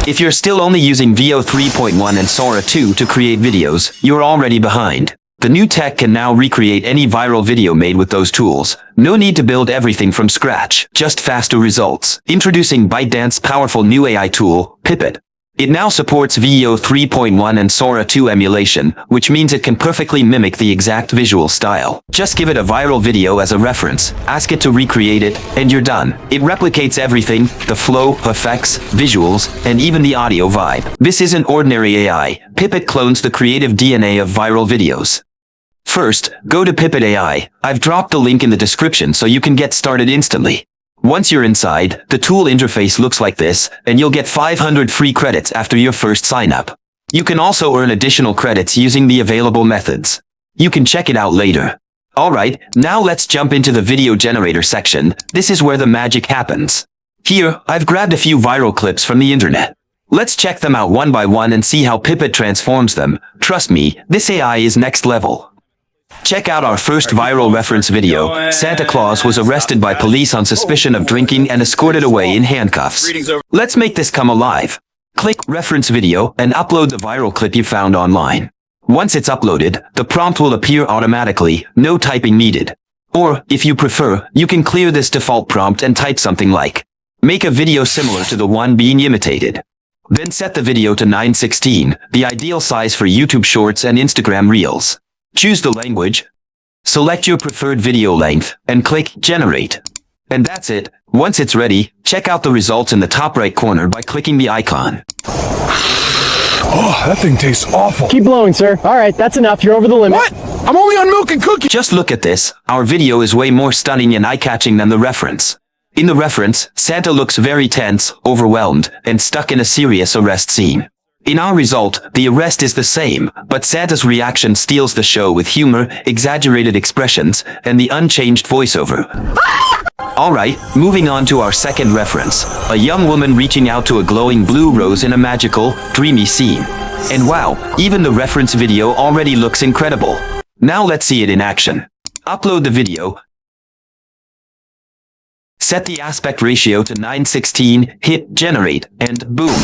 If you're still only using Veo 3.1 and Sora 2 to create videos, you're already behind. The new tech can now recreate any viral video made with those tools. No need to build everything from scratch, just faster results. Introducing ByteDance's powerful new AI tool, Pippit. It now supports Veo 3.1 and Sora 2 emulation, which means it can perfectly mimic the exact visual style. Just give it a viral video as a reference, ask it to recreate it, and you're done. It replicates everything, the flow, effects, visuals, and even the audio vibe. This isn't ordinary AI. Pippit clones the creative DNA of viral videos. First, go to Pippit AI. I've dropped the link in the description so you can get started instantly. Once you're inside, the tool interface looks like this, and you'll get 500 free credits after your first sign-up. You can also earn additional credits using the available methods. You can check it out later. Alright, now let's jump into the video generator section. This is where the magic happens. Here, I've grabbed a few viral clips from the internet. Let's check them out one by one and see how Pippit transforms them. Trust me, this AI is next level. Check out our first viral reference video. Santa Claus was arrested by police on suspicion of drinking and escorted away in handcuffs. Let's make this come alive. Click reference video and upload the viral clip you found online. Once it's uploaded, the prompt will appear automatically, no typing needed. Or, if you prefer, you can clear this default prompt and type something like, "Make a video similar to the one being imitated." Then set the video to 9:16, the ideal size for YouTube Shorts and Instagram Reels. Choose the language, select your preferred video length, and click Generate. And that's it. Once it's ready, check out the results in the top right corner by clicking the icon. Oh, that thing tastes awful. Keep blowing, sir. All right, that's enough. You're over the limit. What? I'm only on milk and cookies. Just look at this. Our video is way more stunning and eye-catching than the reference. In the reference, Santa looks very tense, overwhelmed, and stuck in a serious arrest scene. In our result, the arrest is the same, but Santa's reaction steals the show with humor, exaggerated expressions, and the unchanged voiceover. Alright, moving on to our second reference. A young woman reaching out to a glowing blue rose in a magical, dreamy scene. And wow, even the reference video already looks incredible. Now let's see it in action. Upload the video. Set the aspect ratio to 9:16, hit generate, and boom.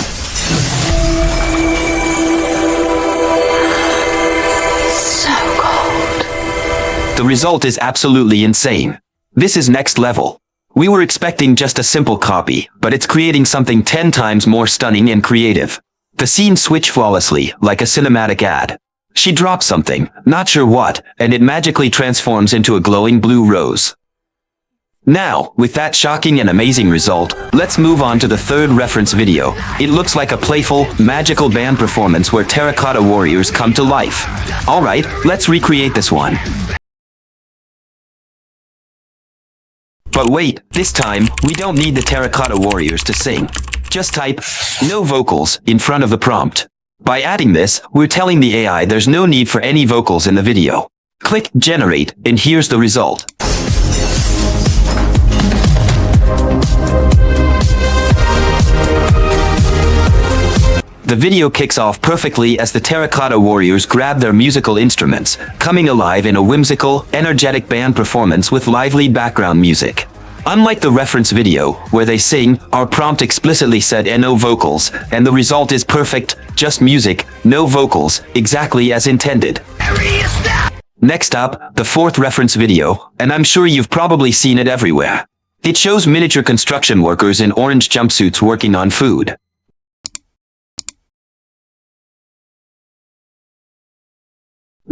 The result is absolutely insane. This is next level. We were expecting just a simple copy, but it's creating something 10 times more stunning and creative. The scenes switch flawlessly, like a cinematic ad. She drops something, not sure what, and it magically transforms into a glowing blue rose. Now, with that shocking and amazing result, let's move on to the third reference video. It looks like a playful, magical band performance where terracotta warriors come to life. Alright, let's recreate this one. But wait, this time, we don't need the terracotta warriors to sing. Just type, "no vocals," in front of the prompt. By adding this, we're telling the AI there's no need for any vocals in the video. Click Generate, and here's the result. The video kicks off perfectly as the terracotta warriors grab their musical instruments, coming alive in a whimsical, energetic band performance with lively background music. Unlike the reference video, where they sing, our prompt explicitly said no vocals, and the result is perfect, just music, no vocals, exactly as intended. Next up, the fourth reference video, and I'm sure you've probably seen it everywhere. It shows miniature construction workers in orange jumpsuits working on food.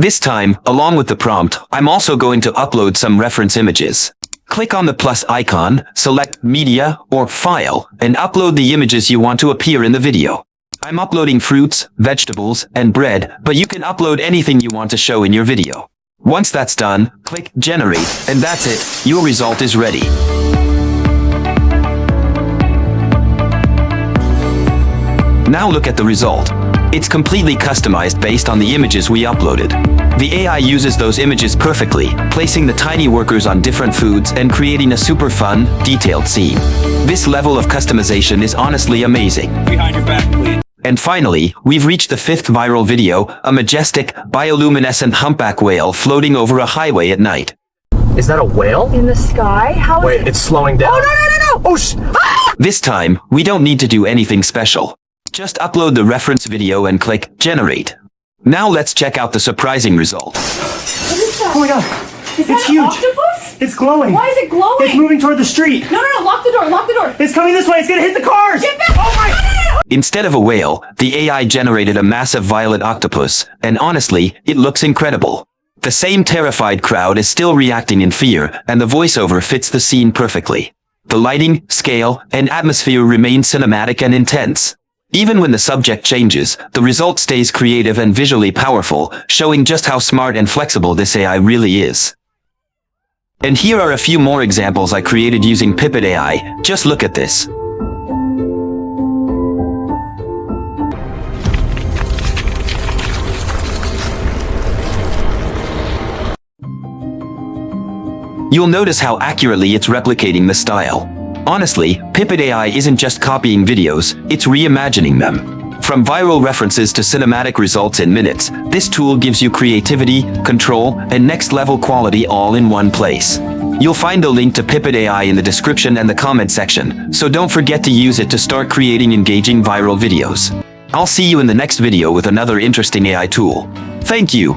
This time, along with the prompt, I'm also going to upload some reference images. Click on the plus icon, select Media or File, and upload the images you want to appear in the video. I'm uploading fruits, vegetables, and bread, but you can upload anything you want to show in your video. Once that's done, click Generate, and that's it, your result is ready. Now look at the result. It's completely customized based on the images we uploaded. The AI uses those images perfectly, placing the tiny workers on different foods and creating a super fun, detailed scene. This level of customization is honestly amazing. Behind your back, please. And finally, we've reached the fifth viral video, a majestic, bioluminescent humpback whale floating over a highway at night. Is that a whale? In the sky? How is Wait, it? it's slowing down. Oh, no! Oh, This time, we don't need to do anything special. Just upload the reference video and click Generate. Now let's check out the surprising result. What is that? Oh my god. Is that It's an huge. octopus? It's glowing. Why is it glowing? It's moving toward the street. No, lock the door, lock the door. It's coming this way. It's gonna hit the cars. Get back! Oh my! No. Instead of a whale, the AI generated a massive violet octopus, and honestly, it looks incredible. The same terrified crowd is still reacting in fear, and the voiceover fits the scene perfectly. The lighting, scale, and atmosphere remain cinematic and intense. Even when the subject changes, the result stays creative and visually powerful, showing just how smart and flexible this AI really is. And here are a few more examples I created using Pippet AI. Just look at this. You'll notice how accurately it's replicating the style. Honestly, Pippet AI isn't just copying videos, it's reimagining them. From viral references to cinematic results in minutes, this tool gives you creativity, control, and next-level quality all in one place. You'll find the link to Pippet AI in the description and the comment section, so don't forget to use it to start creating engaging viral videos. I'll see you in the next video with another interesting AI tool. Thank you.